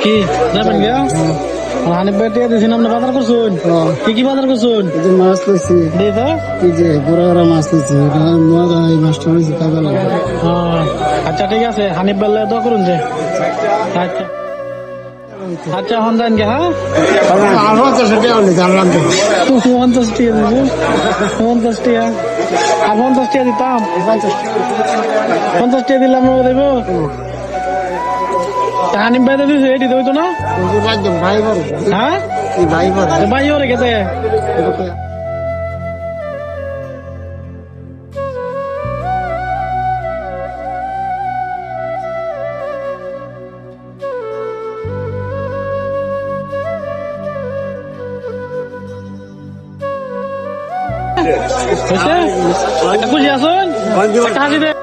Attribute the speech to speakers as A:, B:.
A: কি যাবেন গিয়া হানিফ ভাই টিয়া দিয়েছেন আপনি বাজার করছেন কি কি বাজার করছেন
B: মাছ লইছি
A: দিয়ে তো
B: এই যে বড় মাছ লইছি এই মাছটা লইছি কাজে লাগে
A: আচ্ছা ঠিক আছে হানিফ ভাই দোয়া করুন যে আচ্ছা আচ্ছা হন যান গে হ্যাঁ 50 টিয়া দিবে 50 টিয়া আর 50 টিয়া দিতাম 50 টিয়া দিলাম দেব হানিফ ভাই দিয়েছে এটি তো হইতো না হ্যাঁ ভাই ওরে গেছে খুশি আসুন হাসি দে